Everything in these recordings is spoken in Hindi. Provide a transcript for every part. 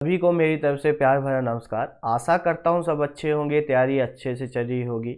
सभी को मेरी तरफ से प्यार भरा नमस्कार। आशा करता हूँ सब अच्छे होंगे, तैयारी अच्छे से चल रही होगी।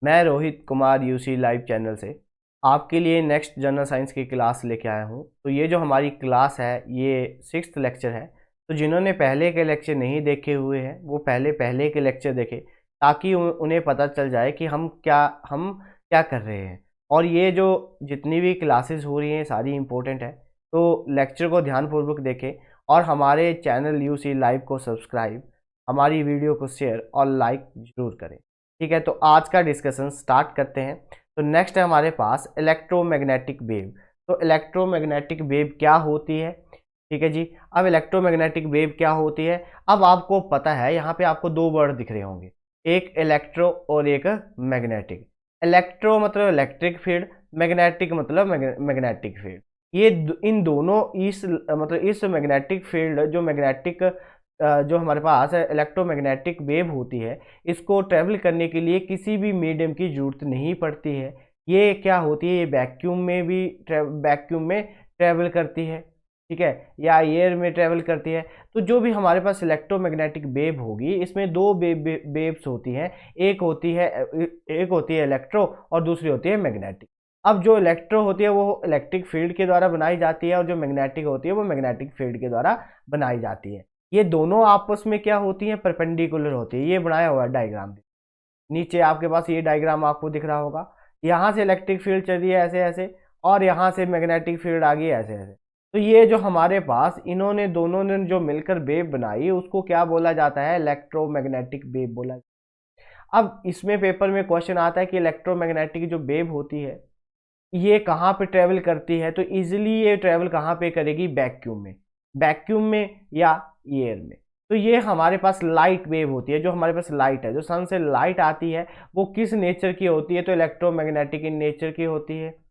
मैं Rohit Kumar UC live channel से आपके लिए नेक्स्ट जनरल साइंस की क्लास लेके आया हूँ। तो ये जो हमारी क्लास है ये 6th लेक्चर है। तो जिन्होंने पहले के लेक्चर नहीं देखे हुए हैं वो पहले पहले के लेक्चर देखें, ताकि उन्हें पता चल जाए कि हम क्या कर रहे हैं। और ये जो जितनी भी क्लासेस हो रही हैं सारी इम्पोर्टेंट है, तो लेक्चर को ध्यानपूर्वक देखें और हमारे चैनल यूसी लाइव को सब्सक्राइब, हमारी वीडियो को शेयर और लाइक जरूर करें। ठीक है, तो आज का डिस्कशन स्टार्ट करते हैं। तो नेक्स्ट है हमारे पास इलेक्ट्रोमैग्नेटिक वेव। तो इलेक्ट्रोमैग्नेटिक वेव क्या होती है? ठीक है जी। अब इलेक्ट्रोमैग्नेटिक वेव क्या होती है, अब आपको पता है। यहाँ पे आपको दो वर्ड दिख रहे होंगे, एक इलेक्ट्रो और एक मैग्नेटिक। इलेक्ट्रो मतलब इलेक्ट्रिक फील्ड, मैग्नेटिक मतलब मैग्नेटिक फील्ड। ये इन दोनों इस मैग्नेटिक फील्ड जो मैग्नेटिक जो हमारे पास इलेक्ट्रोमैग्नेटिक वेव होती है, इसको ट्रेवल करने के लिए किसी भी मीडियम की जरूरत नहीं पड़ती है। ये क्या होती है, ये वैक्यूम में ट्रेवल करती है, ठीक है, या एयर में ट्रेवल करती है। तो जो भी हमारे पास इलेक्ट्रोमैग्नेटिक वेव होगी, इसमें दो वेव्स होती हैं। एक होती है इलेक्ट्रो और दूसरी होती है मैग्नेटिक। अब जो इलेक्ट्रो होती है वो इलेक्ट्रिक फील्ड के द्वारा बनाई जाती है और जो मैग्नेटिक होती है वो मैग्नेटिक फील्ड के द्वारा बनाई जाती है। ये दोनों आपस में क्या होती हैं, परपेंडिकुलर होती है। ये बनाया हुआ डायग्राम नीचे आपके पास, ये डायग्राम आपको दिख रहा होगा। यहाँ से इलेक्ट्रिक फील्ड चल रही है ऐसे ऐसे, और यहाँ से मैग्नेटिक फील्ड आ गई ऐसे ऐसे। तो ये जो हमारे पास इन्होंने दोनों ने जो मिलकर वेव बनाई, उसको क्या बोला जाता है, इलेक्ट्रोमैग्नेटिक वेव बोला। अब इसमें पेपर में क्वेश्चन आता है कि इलेक्ट्रोमैग्नेटिक जो वेव होती है ये कहाँ पे ट्रेवल करती है। तो इजीली ये ट्रेवल कहाँ पे करेगी, वैक्यूम में या एयर में। तो ये हमारे पास लाइट वेव होती है। जो हमारे पास लाइट है, जो सन से लाइट आती है, वो किस नेचर की होती है, तो इलेक्ट्रोमैग्नेटिक इन नेचर की होती है।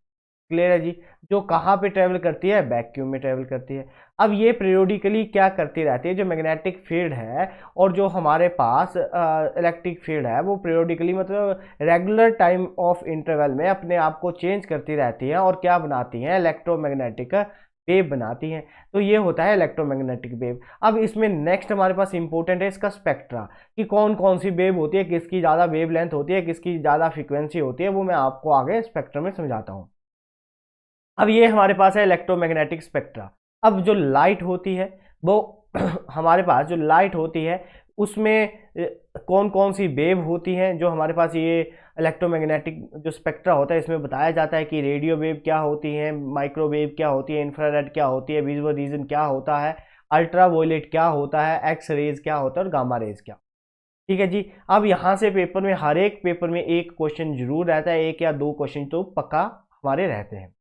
क्लियर है जी। जो कहाँ पे ट्रेवल करती है, वैक्यूम में ट्रेवल करती है। अब ये पीरियोडिकली क्या करती रहती है, जो मैग्नेटिक फील्ड है और जो हमारे पास इलेक्ट्रिक फील्ड है, वो पीरियोडिकली मतलब रेगुलर टाइम ऑफ इंटरवल में अपने आप को चेंज करती रहती है और क्या बनाती हैं, इलेक्ट्रोमैग्नेटिक वेव बनाती हैं। तो ये होता है इलेक्ट्रोमैग्नेटिक वेव। अब इसमें नेक्स्ट हमारे पास इंपॉर्टेंट है इसका स्पेक्ट्रा, कि कौन कौन सी वेव होती है, किसकी ज़्यादा वेव लेंथ होती है, किसकी ज़्यादा फ्रीक्वेंसी होती है, वो मैं आपको आगे स्पेक्ट्रम में समझाता हूँ। अब ये हमारे पास है इलेक्ट्रोमैग्नेटिक स्पेक्ट्रा। अब जो लाइट होती है वो हमारे पास जो लाइट होती है उसमें कौन कौन सी वेव होती हैं, जो हमारे पास ये इलेक्ट्रोमैग्नेटिक जो स्पेक्ट्रा होता है इसमें बताया जाता है कि रेडियो वेव क्या होती है, माइक्रोवेव क्या होती है, इंफ्रारेड क्या होती है, विजुअल रीजन क्या होता है, अल्ट्रावायलेट क्या होता है, एक्स रेज क्या होता है और गामा रेज क्या। ठीक है जी। अब यहाँ से पेपर में, हर एक पेपर में एक क्वेश्चन जरूर रहता है, एक या दो क्वेश्चन तो पक्का हमारे रहते हैं।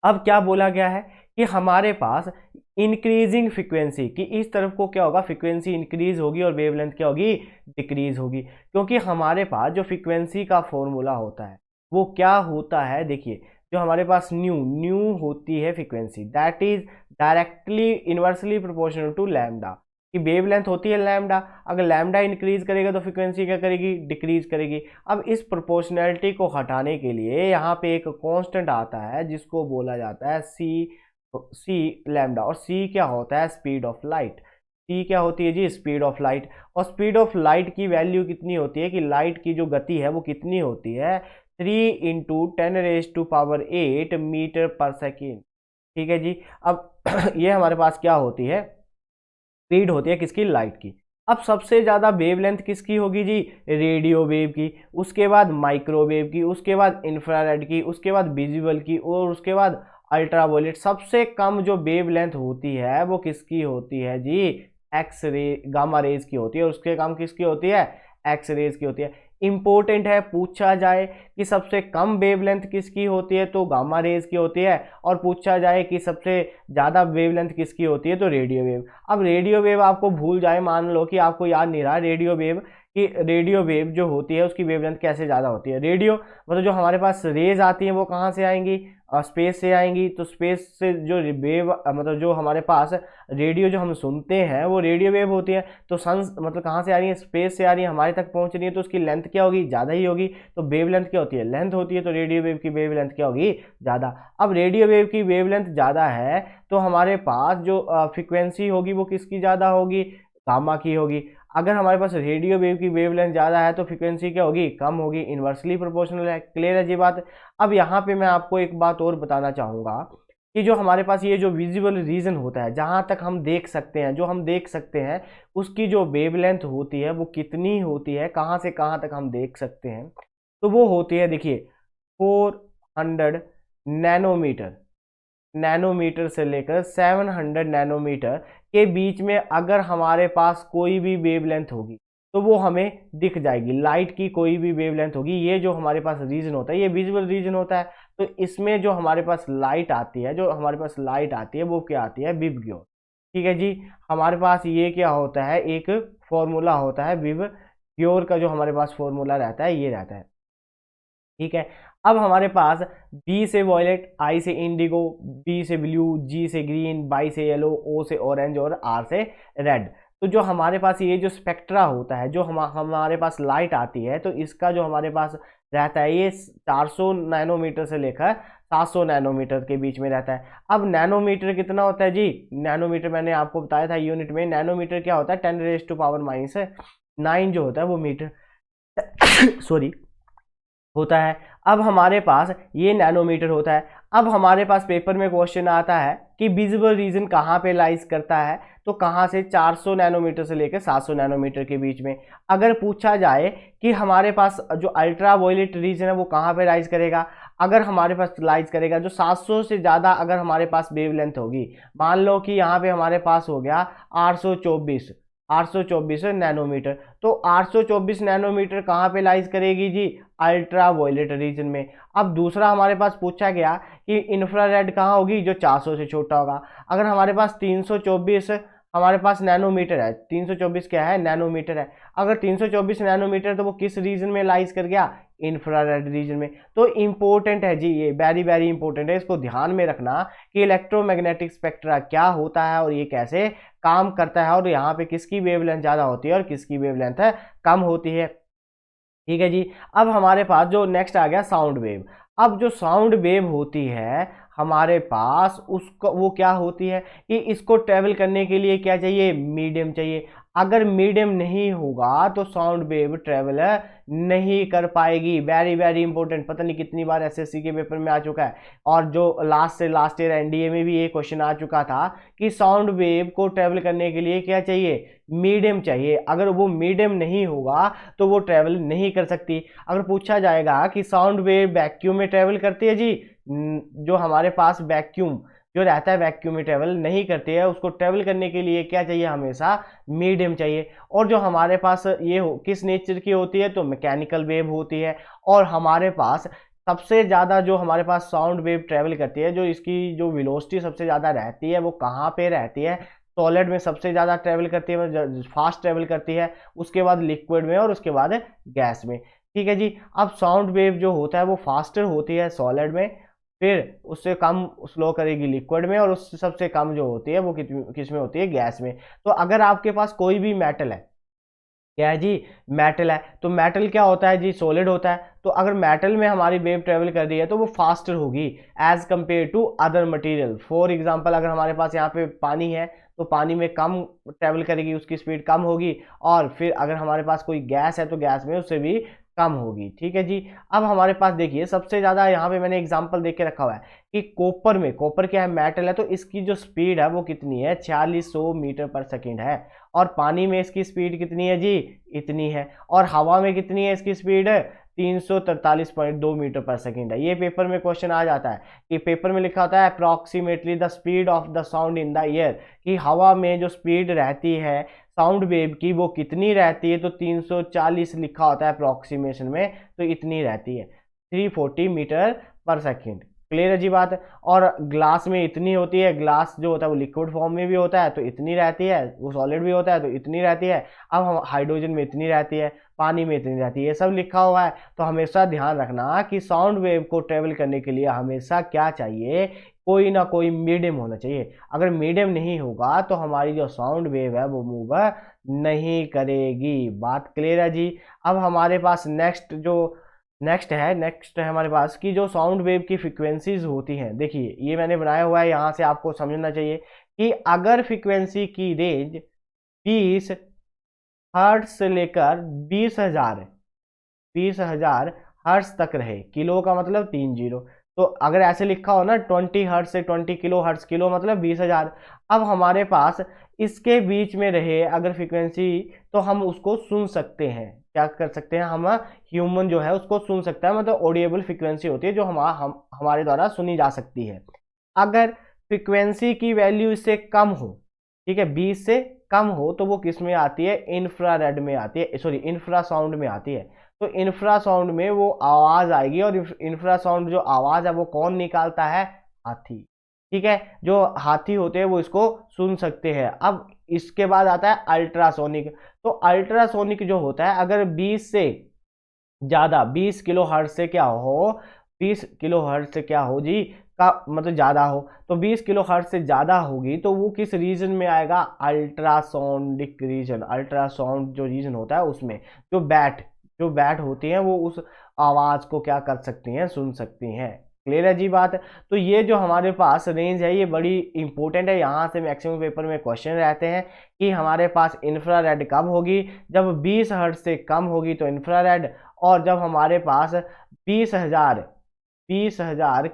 अब क्या बोला गया है कि हमारे पास इंक्रीजिंग फ्रीक्वेंसी की इस तरफ को क्या होगा, फ्रीक्वेंसी इंक्रीज होगी और वेवलेंथ क्या होगी, डिक्रीज होगी। क्योंकि हमारे पास जो फ्रीक्वेंसी का फॉर्मूला होता है वो क्या होता है, देखिए, जो हमारे पास न्यू होती है frequency, that is directly inversely proportional to lambda. कि वेवलेंथ होती है लैम्डा, अगर लैम्डा इंक्रीज करेगा तो फ्रीक्वेंसी क्या करेगी, डिक्रीज करेगी। अब इस प्रोपोर्शनैलिटी को हटाने के लिए यहाँ पे एक कांस्टेंट आता है जिसको बोला जाता है सी लैम्डा। और सी क्या होता है, स्पीड ऑफ लाइट। सी क्या होती है जी, स्पीड ऑफ लाइट। और स्पीड ऑफ लाइट की वैल्यू कितनी होती है, कि लाइट की जो गति है वो कितनी होती है, 3 × 10⁸ मीटर पर सेकेंड। ठीक है जी। अब ये हमारे पास क्या होती है, स्पीड होती है किसकी, लाइट की। अब सबसे ज़्यादा वेवलेंथ किसकी होगी जी, रेडियो वेव की, उसके बाद माइक्रोवेव की, उसके बाद इंफ्रारेड की, उसके बाद विजिबल की, और उसके बाद अल्ट्रावायलेट। सबसे कम जो वेवलेंथ होती है वो किसकी होती है जी, एक्स रे गामा रेज की होती है। और उसके कम किसकी होती है, एक्स रेज की होती है। इंपॉर्टेंट है, पूछा जाए कि सबसे कम वेवलेंथ किसकी होती है तो गामा रेज की होती है, और पूछा जाए कि सबसे ज़्यादा वेवलेंथ किसकी होती है तो रेडियो वेव। अब रेडियो वेव आपको भूल जाए, मान लो कि आपको याद नहीं रहा रेडियो वेव कि रेडियो वेव जो होती है उसकी वेवलेंथ कैसे ज़्यादा होती है। रेडियो मतलब जो हमारे पास रेज आती हैं वो कहाँ से आएंगी, स्पेस से आएंगी। तो स्पेस से जो वेव मतलब जो हमारे पास रेडियो जो हम सुनते हैं वो रेडियो वेव होती है। तो सन मतलब कहाँ से आ रही है, स्पेस से आ रही है, हमारे तक पहुँच रही है, तो उसकी लेंथ क्या होगी, ज़्यादा ही होगी। तो वेव लेंथ क्या होती है, लेंथ होती है, तो रेडियो वेव की वेव लेंथ क्या होगी, ज़्यादा। अब रेडियो वेव की वेव लेंथ ज़्यादा है तो हमारे पास जो फ्रिक्वेंसी होगी वो किसकी ज़्यादा होगी, गामा की होगी। अगर हमारे पास रेडियो वेव की वेवलेंथ ज़्यादा है तो फ्रीक्वेंसी क्या होगी, कम होगी, इन्वर्सली प्रोपोर्शनल है। क्लियर है जी बात। अब यहाँ पे मैं आपको एक बात और बताना चाहूँगा कि जो हमारे पास ये जो विजिबल रीजन होता है, जहाँ तक हम देख सकते हैं, जो हम देख सकते हैं उसकी जो वेवलेंथ होती है वो कितनी होती है, कहाँ से कहाँ तक हम देख सकते हैं, तो वो होती है देखिए 400 नैनोमीटर, नैनोमीटर से लेकर 700 नैनोमीटर के बीच में अगर हमारे पास कोई भी वेवलेंथ होगी तो वो हमें दिख जाएगी। लाइट की कोई भी वेवलेंथ होगी, ये जो हमारे पास रीजन होता है ये विजुअल रीजन होता है। तो इसमें जो हमारे पास लाइट आती है, जो हमारे पास लाइट आती है वो क्या आती है, विबग्योर। ठीक है जी। हमारे पास ये क्या होता है, एक फॉर्मूला होता है विबग्योर का, जो हमारे पास फॉर्मूला रहता है ये रहता है। ठीक है। अब हमारे पास बी से वॉयलेट, आई से इंडिगो, बी से ब्लू, जी से ग्रीन, बाई से येलो, ओ से ऑरेंज और आर से रेड। तो जो हमारे पास ये जो स्पेक्ट्रा होता है, जो हमारे पास लाइट आती है, तो इसका जो हमारे पास रहता है ये 400 नैनोमीटर से लेकर 700 नैनोमीटर के बीच में रहता है। अब नैनोमीटर कितना होता है जी, नैनोमीटर मैंने आपको बताया था यूनिट में, नैनोमीटर क्या होता है 10⁻⁹ जो होता है वो मीटर सॉरी होता है। अब हमारे पास ये नैनोमीटर होता है। अब हमारे पास पेपर में क्वेश्चन आता है कि विजिबल रीजन कहाँ पे लाइज करता है, तो कहाँ से, 400 नैनोमीटर से लेकर 700 नैनोमीटर के बीच में। अगर पूछा जाए कि हमारे पास जो अल्ट्रा वायलेट रीजन है वो कहाँ पे लाइज करेगा, अगर हमारे पास लाइज करेगा जो 700 से ज़्यादा अगर हमारे पास वेवलेंथ होगी, मान लो कि यहाँ पे हमारे पास हो गया 824 नैनोमीटर, तो 824 नैनोमीटर कहाँ पे लाइज करेगी जी, अल्ट्रा वायलेट रीजन में। अब दूसरा हमारे पास पूछा गया कि इंफ्रारेड कहाँ होगी, जो 400 से छोटा होगा। अगर हमारे पास 324 हमारे पास नैनोमीटर है, 324 क्या है, नैनोमीटर है। अगर 324 नैनोमीटर तो वो किस रीजन में लाइज कर गया, इंफ्रारेड रीजन में। तो इंपॉर्टेंट है जी, ये वेरी वेरी इंपॉर्टेंट है, इसको ध्यान में रखना कि इलेक्ट्रोमैग्नेटिक स्पेक्ट्रा क्या होता है और ये कैसे काम करता है, और यहाँ पे किसकी वेवलेंथ ज़्यादा होती है और किसकी वेवलेंथ है कम होती है। ठीक है जी। अब हमारे पास जो नेक्स्ट आ गया साउंड वेव। अब जो साउंड वेव होती है हमारे पास, उसको वो क्या होती है कि इसको ट्रेवल करने के लिए क्या चाहिए, मीडियम चाहिए। अगर मीडियम नहीं होगा तो साउंड वेव ट्रेवल नहीं कर पाएगी। वेरी वेरी इंपॉर्टेंट, पता नहीं कितनी बार एसएससी के पेपर में आ चुका है, और जो लास्ट से लास्ट ईयर एनडीए में भी ये क्वेश्चन आ चुका था कि साउंड वेव को ट्रेवल करने के लिए क्या चाहिए, मीडियम चाहिए। अगर वो मीडियम नहीं होगा तो वो ट्रेवल नहीं कर सकती। अगर पूछा जाएगा कि साउंड वेव वैक्यूम में ट्रेवल करती है जी, जो हमारे पास वैक्यूम जो रहता है वैक्यूम में ट्रेवल नहीं करती है, उसको ट्रेवल करने के लिए क्या चाहिए, हमेशा मीडियम चाहिए। और जो हमारे पास ये किस नेचर की होती है, तो मैकेनिकल वेव होती है। और हमारे पास सबसे ज़्यादा जो हमारे पास साउंड वेव ट्रेवल करती है, जो इसकी जो वेलोसिटी सबसे ज़्यादा रहती है वो कहाँ पे रहती है, सॉलिड में सबसे ज़्यादा ट्रेवल करती है, फास्ट ट्रेवल करती है, उसके बाद लिक्विड में और उसके बाद गैस में। ठीक है जी। अब साउंड वेव जो होता है वो फास्टर होती है सॉलिड में, फिर उससे कम स्लो करेगी लिक्विड में, और उससे सबसे कम जो होती है वो किस में होती है, गैस में। तो अगर आपके पास कोई भी मेटल है, क्या है जी, मेटल है, तो मेटल क्या होता है जी, सॉलिड होता है। तो अगर मेटल में हमारी वेव ट्रेवल कर रही है तो वो फास्टर होगी as compare to other material. For example अगर हमारे पास यहाँ पे पानी है तो पानी में कम ट्रेवल करेगी, उसकी स्पीड कम होगी। और फिर अगर हमारे पास कोई गैस है तो गैस में उससे भी कम होगी। ठीक है जी। अब हमारे पास देखिए सबसे ज़्यादा यहाँ पे मैंने एग्जांपल देख के रखा हुआ है कि कॉपर में, कॉपर क्या है, मेटल है, तो इसकी जो स्पीड है वो कितनी है, 4600 मीटर पर सेकेंड है। और पानी में इसकी स्पीड कितनी है जी, इतनी है। और हवा में कितनी है इसकी स्पीड, 343.2 मीटर पर सेकेंड है। ये पेपर में क्वेश्चन आ जाता है कि पेपर में लिखा होता है approximately the speed of the sound in the air, कि हवा में जो स्पीड रहती है साउंड वेव की वो कितनी रहती है, तो 340 लिखा होता है अप्रॉक्सीमेशन में, तो इतनी रहती है 340 मीटर पर सेकेंड। क्लियर है जी बात। और ग्लास में इतनी होती है, ग्लास जो होता है वो लिक्विड फॉर्म में भी होता है तो इतनी रहती है, वो सॉलिड भी होता है तो इतनी रहती है। अब हम हाइड्रोजन में इतनी रहती है, पानी में इतनी रहती है, ये सब लिखा हुआ है। तो हमेशा ध्यान रखना कि साउंड वेव को ट्रेवल करने के लिए हमेशा क्या चाहिए, कोई ना कोई मीडियम होना चाहिए। अगर मीडियम नहीं होगा तो हमारी जो साउंड वेव है वो मूव नहीं करेगी। बात क्लियर है जी। अब हमारे पास नेक्स्ट है हमारे पास कि जो साउंड वेव की फ्रिक्वेंसीज होती हैं। देखिए ये मैंने बनाया हुआ है, यहाँ से आपको समझना चाहिए कि अगर फ्रिक्वेंसी की रेंज 20 हर्ट्ज से लेकर 20,000 हर्ट्ज तक रहे, किलो का मतलब 30, तो अगर ऐसे लिखा हो ना 20 हर्ट्ज से 20 किलो हर्ट्ज, किलो मतलब 20,000। अब हमारे पास इसके बीच में रहे अगर फ्रिक्वेंसी, तो हम उसको सुन सकते हैं। क्या कर सकते हैं हम, ह्यूमन जो है उसको सुन सकता है, मतलब ऑडिएबल फ्रिक्वेंसी होती है जो हमारे द्वारा सुनी जा सकती है। अगर फ्रिक्वेंसी की वैल्यू इससे कम हो, ठीक है, 20 से कम हो, तो वो किस में आती है, इंफ्रारेड में आती है, सॉरी इंफ्रासाउंड में आती है। तो इंफ्रासाउंड में वो आवाज आएगी, और इंफ्रासाउंड जो आवाज है वो कौन निकालता है, हाथी। ठीक है, जो हाथी होते हैं वो इसको सुन सकते हैं। अब इसके बाद आता है अल्ट्रासोनिक। तो अल्ट्रासोनिक जो होता है, अगर 20 से ज्यादा, 20 किलो हर्ट्ज से क्या हो, 20 किलो हर्ट्ज से क्या हो जी, का मतलब ज्यादा हो, तो 20 किलो हर्ट्ज से ज्यादा होगी तो वो किस रीजन में आएगा, अल्ट्रासोनिक रीजन। अल्ट्रासाउंड जो रीजन होता है उसमें जो बैट होती हैं वो उस आवाज को क्या कर सकती हैं, सुन सकती हैं। क्लियर है जी बात। तो ये जो हमारे पास रेंज है ये बड़ी इंपॉर्टेंट है, यहाँ से मैक्सिमम पेपर में क्वेश्चन रहते हैं कि हमारे पास इंफ्रारेड कब होगी, जब 20 हर्ट्ज से कम होगी तो इंफ्रारेड, और जब हमारे पास 20,000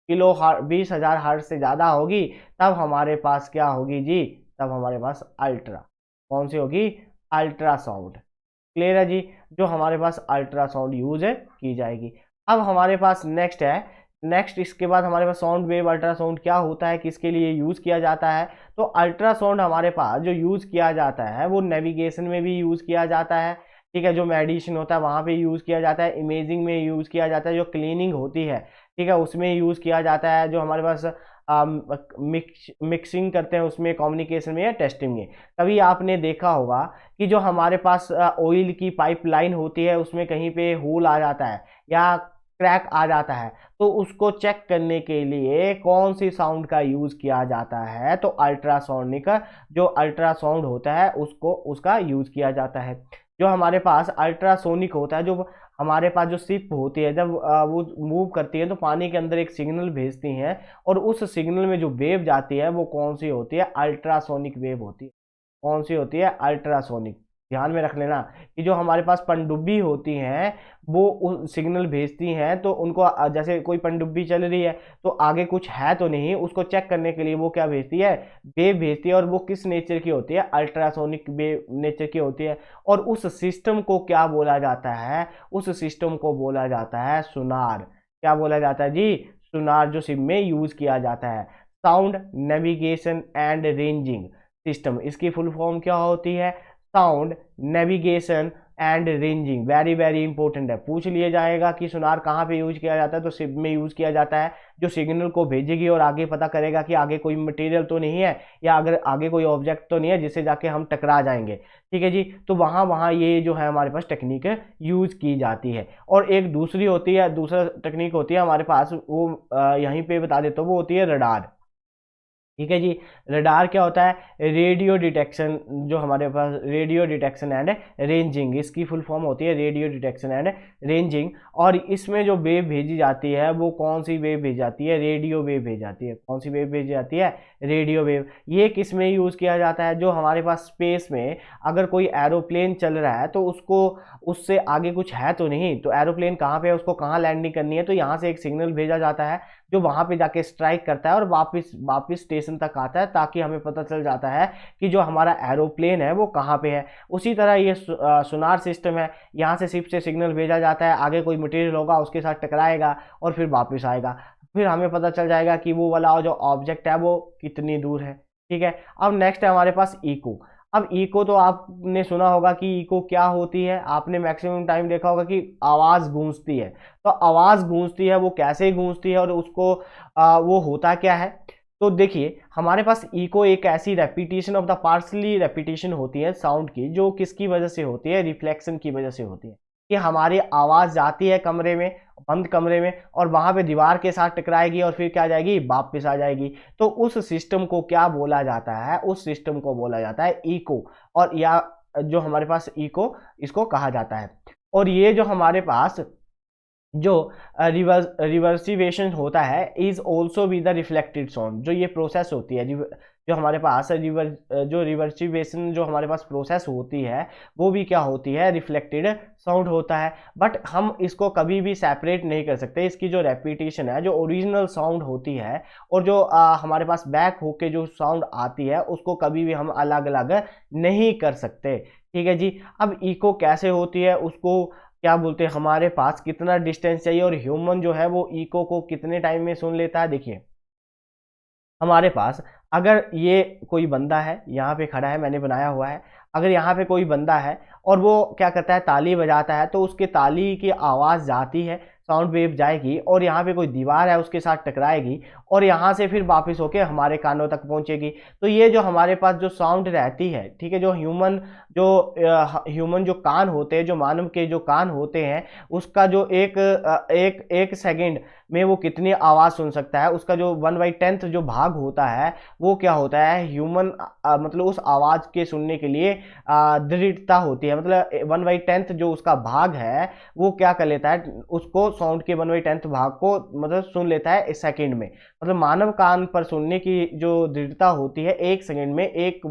किलो 20,000 हर्ट्ज से ज़्यादा होगी तब हमारे पास क्या होगी जी, तब हमारे पास कौन सी होगी, अल्ट्रासाउंड। क्लियर है जी, जो हमारे पास अल्ट्रासाउंड यूज की जाएगी। अब हमारे पास नेक्स्ट इसके बाद हमारे पास साउंड वेव अल्ट्रासाउंड क्या होता है, किसके लिए यूज किया जाता है। तो अल्ट्रासाउंड हमारे पास जो यूज किया जाता है वो नेविगेशन में भी यूज किया जाता है, ठीक है, जो मेडिसिन होता है वहां पे यूज किया जाता है, इमेजिंग में यूज किया जाता है, जो क्लीनिंग होती है, ठीक है, उसमें यूज किया जाता है, जो हमारे पास मिक्सिंग करते हैं उसमें, कम्युनिकेशन में या टेस्टिंग में। कभी आपने देखा होगा कि जो हमारे पास ऑयल की पाइपलाइन होती है उसमें कहीं पे होल आ जाता है या क्रैक आ जाता है, तो उसको चेक करने के लिए कौन सी साउंड का यूज किया जाता है, तो अल्ट्रासोनिक जो अल्ट्रासाउंड होता है उसका यूज किया जाता है। जो हमारे पास अल्ट्रासोनिक होता है, जो हमारे पास जो शिप होती है जब वो मूव करती है तो पानी के अंदर एक सिग्नल भेजती हैं, और उस सिग्नल में जो वेव जाती है वो कौन सी होती है, अल्ट्रासोनिक वेव होती है। कौन सी होती है, अल्ट्रासोनिक। ध्यान में रख लेना कि जो हमारे पास पनडुब्बी होती हैं वो सिग्नल भेजती हैं, तो उनको जैसे कोई पनडुब्बी चल रही है तो आगे कुछ है तो नहीं, उसको चेक करने के लिए वो क्या भेजती है, वेव भेजती है, और वो किस नेचर की होती है, अल्ट्रासोनिक वेव नेचर की होती है। और उस सिस्टम को क्या बोला जाता है, उस सिस्टम को बोला जाता है सुनार। क्या बोला जाता है जी, सुनार, जो सिम में यूज किया जाता है। Sound navigation and ranging system, इसकी फुल फॉर्म क्या होती है, sound navigation and ranging. Very very important है, पूछ लिया जाएगा कि सुनार कहाँ पे यूज किया जाता है, तो सिप में यूज किया जाता है, जो सिग्नल को भेजेगी और आगे पता करेगा कि आगे कोई मटेरियल तो नहीं है या अगर आगे कोई ऑब्जेक्ट तो नहीं है जिससे जाके हम टकरा जाएंगे। ठीक है जी, तो वहां वहां ये जो है हमारे पास टेक्निक यूज की जाती है। और एक दूसरा टेक्निक होती है हमारे पास, वो यहीं पे बता देता हूँ, वो होती है रडार। ठीक है जी, रडार क्या होता है, रेडियो डिटेक्शन, जो हमारे पास रेडियो डिटेक्शन एंड रेंजिंग, इसकी फुल फॉर्म होती है रेडियो डिटेक्शन एंड रेंजिंग। और इसमें जो वेव भेजी जाती है वो कौन सी वेव भेजी जाती है, रेडियो वेव भेजी जाती है। कौन सी वेव भेजी जाती है, रेडियो वेव। ये किस में यूज किया जाता है, जो हमारे पास स्पेस में अगर कोई एरोप्लेन चल रहा है तो उसको उससे आगे कुछ है तो नहीं, तो एरोप्लेन कहाँ पे है, उसको कहाँ लैंडिंग करनी है, तो यहाँ से एक सिग्नल भेजा जाता है जो वहां पे जाके स्ट्राइक करता है और वापस स्टेशन तक आता है, ताकि हमें पता चल जाता है कि जो हमारा एरोप्लेन है वो कहाँ पे है। उसी तरह ये सुनार सिस्टम है, यहाँ से शिप से सिग्नल भेजा जाता है, आगे कोई मटेरियल होगा उसके साथ टकराएगा और फिर वापस आएगा, फिर हमें पता चल जाएगा कि वो वाला जो ऑब्जेक्ट है वो कितनी दूर है। ठीक है, अब नेक्स्ट है हमारे पास इको। अब इको तो आपने सुना होगा कि इको क्या होती है, आपने मैक्सिमम टाइम देखा होगा कि आवाज़ गूंजती है। तो आवाज़ गूंजती है, वो कैसे गूंजती है और उसको वो होता क्या है। तो देखिए हमारे पास इको एक ऐसी repetition of the parsley repetition होती है साउंड की, जो किसकी वजह से होती है, रिफ्लेक्शन की वजह से होती है। कि हमारी आवाज़ जाती है कमरे में, बंद कमरे में, और वहां पे दीवार के साथ टकराएगी और फिर क्या जाएगी, वापस आ जाएगी। तो उस सिस्टम को क्या बोला जाता है, उस सिस्टम को बोला जाता है इको, और या जो हमारे पास इको इसको कहा जाता है। और ये जो हमारे पास जो रिवर्सिवेशन होता है is also be the reflected sound. जो ये प्रोसेस होती है, जो हमारे पास जो रिवर्सिवेशन जो हमारे पास प्रोसेस होती है, वो भी क्या होती है, रिफ्लेक्टेड साउंड होता है। बट हम इसको कभी भी सेपरेट नहीं कर सकते। इसकी जो रेपिटेशन है, जो ओरिजिनल साउंड होती है, और जो हमारे पास बैक होके जो साउंड आती है, उसको कभी भी हम अलग अलग नहीं कर सकते। ठीक है जी। अब इको कैसे होती है, उसको क्या बोलते हैं, हमारे पास कितना डिस्टेंस चाहिए, और ह्यूमन जो है वो इको को कितने टाइम में सुन लेता है। देखिए हमारे पास अगर ये कोई बंदा है, यहाँ पे खड़ा है, मैंने बनाया हुआ है, अगर यहाँ पे कोई बंदा है और वो क्या करता है, ताली बजाता है, तो उसके ताली की आवाज़ जाती है, साउंड वेव जाएगी, और यहाँ पे कोई दीवार है उसके साथ टकराएगी, और यहाँ से फिर वापस होके हमारे कानों तक पहुँचेगी। तो ये जो हमारे पास जो साउंड रहती है, ठीक है, जो ह्यूमन जो कान होते हैं, जो मानव के जो कान होते हैं, उसका जो एक सेकंड में वो कितनी आवाज़ सुन सकता है, उसका जो 1/10 जो भाग होता है, वो क्या होता है, ह्यूमन मतलब उस आवाज़ के सुनने के लिए दृढ़ता होती है। मतलब 1/10 जो उसका भाग है, वो क्या कर लेता है, उसको साउंड के 1/10 भाग को मतलब सुन लेता है इस सेकंड में। मतलब मानव कान पर सुनने की जो दृढ़ता होती है, एक सेकंड में एक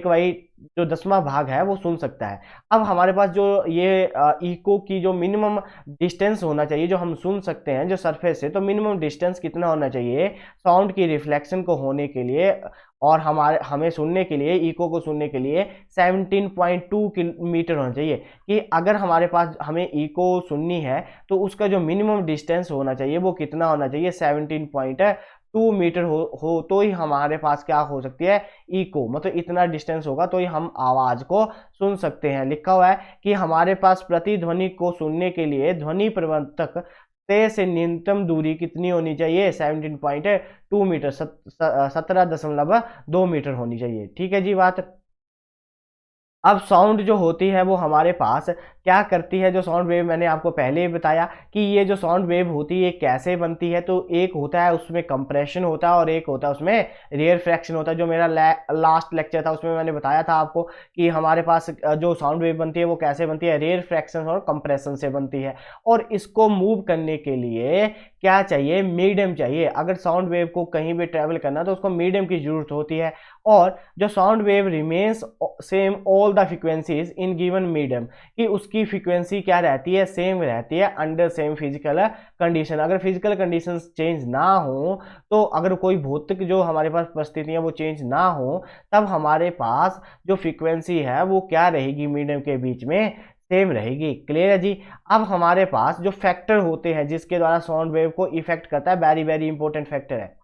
वाई जो 10वां भाग है वो सुन सकता है। अब हमारे पास जो ये इको की जो मिनिमम डिस्टेंस होना चाहिए, जो हम सुन सकते हैं जो सरफेस से, तो मिनिमम डिस्टेंस कितना होना चाहिए साउंड की रिफ्लेक्शन को होने के लिए, और हमें सुनने के लिए, इको को सुनने के लिए 17.2 किलोमीटर होना चाहिए। कि अगर हमारे पास हमें इको सुननी है, तो उसका जो मिनिमम डिस्टेंस होना चाहिए वो कितना होना चाहिए, 17.2 मीटर हो तो ही हमारे पास क्या हो सकती है, इको। मतलब इतना डिस्टेंस होगा तो ही हम आवाज को सुन सकते हैं। लिखा हुआ है कि हमारे पास प्रतिध्वनि को सुनने के लिए ध्वनि प्रवर्धक से न्यूनतम दूरी कितनी होनी चाहिए, 17.2 मीटर, 17.2 मीटर होनी चाहिए। ठीक है जी बात। अब साउंड जो होती है वो हमारे पास क्या करती है, जो साउंड वेव मैंने आपको पहले ही बताया कि ये जो साउंड वेव होती है कैसे बनती है। तो एक होता है उसमें कंप्रेशन होता है, और एक होता है उसमें रेयरफैक्शन होता है। जो मेरा लास्ट लेक्चर था उसमें मैंने बताया था आपको कि हमारे पास जो साउंड वेव बनती है वो कैसे बनती है, रेयरफैक्शन और कंप्रेशन से बनती है। और इसको मूव करने के लिए क्या चाहिए, मीडियम चाहिए। अगर साउंड वेव को कहीं भी ट्रेवल करना तो उसको मीडियम की जरूरत होती है। और जो sound wave remains same all the frequencies in given medium, कि उसकी फ्रीक्वेंसी क्या रहती है, सेम रहती है अंडर सेम फिजिकल कंडीशन। अगर फिजिकल कंडीशंस चेंज ना हो, तो अगर कोई भौतिक जो हमारे पास परिस्थितियां वो चेंज ना हो, तब हमारे पास जो फ्रीक्वेंसी है वो क्या रहेगी, मीडियम के बीच में सेम रहेगी। क्लियर है जी। अब हमारे पास जो फैक्टर होते हैं जिसके द्वारा साउंड वेव को इफेक्ट करता है, वेरी वेरी इंपॉर्टेंट फैक्टर है।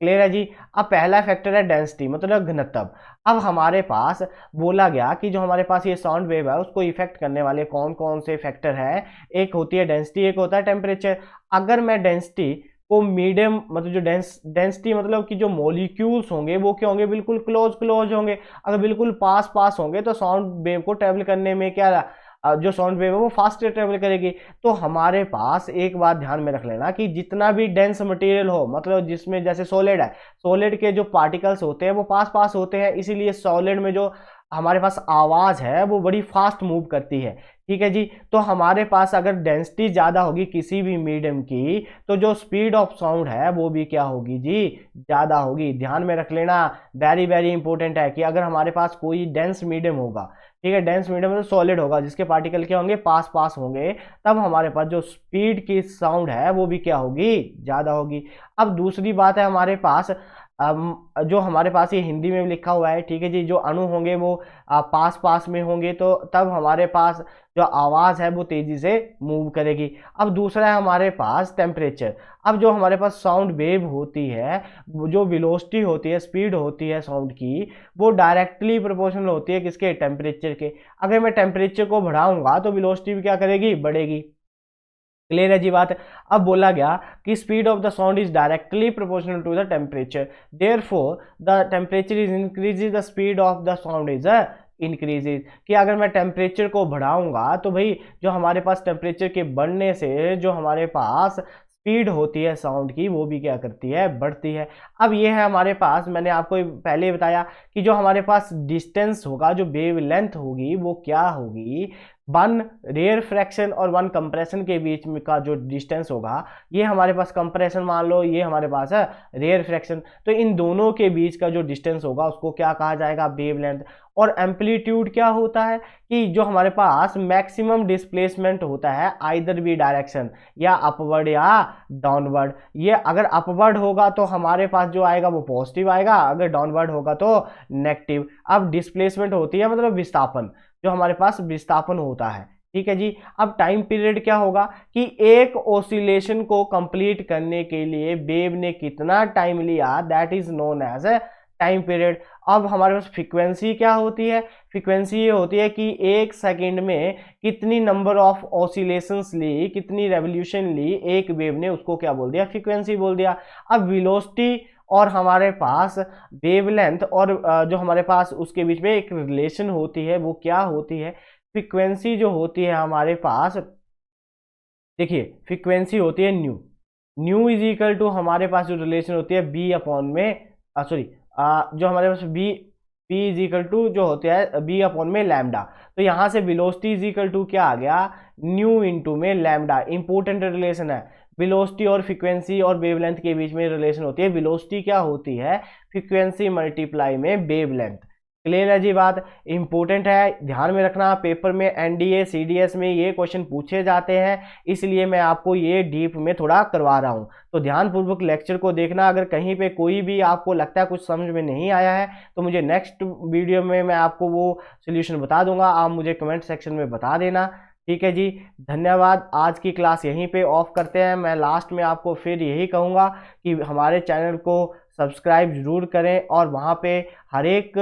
क्लियर है जी। अब पहला फैक्टर है डेंसिटी, मतलब घनत्व। अब हमारे पास बोला गया कि जो हमारे पास ये साउंड वेव है उसको इफेक्ट करने वाले कौन कौन से फैक्टर है। एक होती है डेंसिटी, एक होता है टेम्परेचर। अगर मैं डेंसिटी को मीडियम, मतलब जो डेंसिटी मतलब कि जो मॉलिक्यूल्स होंगे वो क्या होंगे, बिल्कुल क्लोज होंगे। अगर बिल्कुल पास होंगे तो साउंड वेव को ट्रेवल करने में क्या, जो साउंड वेव है वो फास्ट ट्रेवल करेगी। तो हमारे पास एक बात ध्यान में रख लेना कि जितना भी डेंस मटेरियल हो, मतलब जिसमें जैसे सॉलिड है, सॉलिड के जो पार्टिकल्स होते हैं वो पास होते हैं, इसीलिए सॉलिड में जो हमारे पास आवाज है वो बड़ी फास्ट मूव करती है। ठीक है जी। तो हमारे पास अगर डेंसिटी ज्यादा होगी किसी भी मीडियम की, तो जो स्पीड ऑफ साउंड है वो भी क्या होगी जी, ज्यादा होगी। ध्यान में रख लेना, वेरी वेरी इंपॉर्टेंट है कि अगर हमारे पास कोई डेंस मीडियम होगा, ठीक है, डेंस मीडियम मतलब सॉलिड होगा जिसके पार्टिकल क्या होंगे, पास होंगे, तब हमारे पास जो स्पीड की साउंड है वो भी क्या होगी, ज्यादा होगी। अब दूसरी बात है हमारे पास जो हमारे पास ये हिंदी में भी लिखा हुआ है, ठीक है जी, जो अणु होंगे वो पास पास में होंगे तो तब हमारे पास जो आवाज है वो तेजी से मूव करेगी। अब दूसरा है हमारे पास टेम्परेचर। अब जो हमारे पास साउंड वेव होती है, जो वेलोसिटी होती है, स्पीड होती है साउंड की, वो डायरेक्टली प्रोपोर्शनल होती है किसके, टेम्परेचर के। अगर मैं टेम्परेचर को बढ़ाऊंगा तो वेलोसिटी भी क्या करेगी, बढ़ेगी। क्लियर है जी बात। अब बोला गया कि speed of the sound is directly proportional to the temperature, therefore the temperature is increases the speed of the sound is increases. कि अगर मैं टेम्परेचर को बढ़ाऊंगा तो भाई जो हमारे पास टेम्परेचर के बढ़ने से जो हमारे पास स्पीड होती है साउंड की वो भी क्या करती है, बढ़ती है। अब ये है हमारे पास, मैंने आपको पहले ही बताया कि जो हमारे पास डिस्टेंस होगा, जो वेव लेंथ होगी वो क्या होगी, वन रेयर फ्रैक्शन और वन कंप्रेशन के बीच में का जो डिस्टेंस होगा, ये हमारे पास कंप्रेशन मान लो, ये हमारे पास है रेयर फ्रैक्शन, तो इन दोनों के बीच का जो डिस्टेंस होगा उसको क्या कहा जाएगा, वेवलेंथ। और एम्पलीट्यूड क्या होता है कि जो हमारे पास मैक्सिमम डिस्प्लेसमेंट होता है आइदर बी डायरेक्शन, या अपवर्ड या डाउनवर्ड। ये अगर अपवर्ड होगा तो हमारे पास जो आएगा वो पॉजिटिव आएगा, अगर डाउनवर्ड होगा तो नेगेटिव। अब डिस्प्लेसमेंट होती है मतलब विस्थापन, जो हमारे पास विस्थापन होता है, ठीक है जी। अब टाइम पीरियड क्या होगा कि एक ऑसिलेशन को कंप्लीट करने के लिए वेव ने कितना टाइम लिया, that is known as a time period. अब हमारे पास फ्रीक्वेंसी क्या होती है, फ्रीक्वेंसी ये होती है कि एक सेकंड में कितनी नंबर ऑफ ऑसिलेशंस ली, कितनी रेवोल्यूशन ली एक वेव ने, उसको क्या बोल दिया, फ्रीक्वेंसी बोल दिया। अब वेलोसिटी और हमारे पास वेवलेंथ और जो हमारे पास उसके बीच में एक रिलेशन होती है वो क्या होती है, फ्रीक्वेंसी जो होती है हमारे पास, देखिए फ्रीक्वेंसी होती है nu, nu is equal to हमारे पास जो रिलेशन होती है बी अपॉन में सॉरी जो हमारे पास B B is equal to जो होता है बी अपॉन में लैम्डा। तो यहाँ से वेलोसिटी इज इक्वल टू क्या आ गया, न्यू इंटू में लैम्डा। इंपॉर्टेंट रिलेशन है, वेलोसिटी और फ्रीक्वेंसी और वेवलेंथ के बीच में रिलेशन होती है। वेलोसिटी क्या होती है, फ्रीक्वेंसी मल्टीप्लाई में वेवलेंथ। क्लियर है जी बात, इंपॉर्टेंट है, ध्यान में रखना। पेपर में एनडीए सीडीएस में ये क्वेश्चन पूछे जाते हैं, इसलिए मैं आपको ये डीप में थोड़ा करवा रहा हूँ। तो ध्यानपूर्वक लेक्चर को देखना। अगर कहीं पे कोई भी आपको लगता है कुछ समझ में नहीं आया है तो मुझे नेक्स्ट वीडियो में मैं आपको वो सोल्यूशन बता दूंगा, आप मुझे कमेंट सेक्शन में बता देना। ठीक है जी, धन्यवाद। आज की क्लास यहीं पे ऑफ करते हैं। मैं लास्ट में आपको फिर यही कहूँगा कि हमारे चैनल को सब्सक्राइब जरूर करें और वहाँ पे हर एक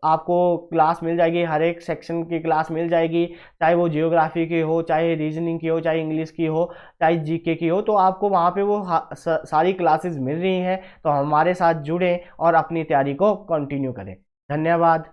आपको क्लास मिल जाएगी, हर एक सेक्शन की क्लास मिल जाएगी, चाहे वो जियोग्राफी की हो, चाहे रीजनिंग की हो, चाहे इंग्लिश की हो, चाहे जीके की हो, तो आपको वहाँ पे वो सारी क्लासेस मिल रही हैं। तो हमारे साथ जुड़ें और अपनी तैयारी को कंटिन्यू करें। धन्यवाद।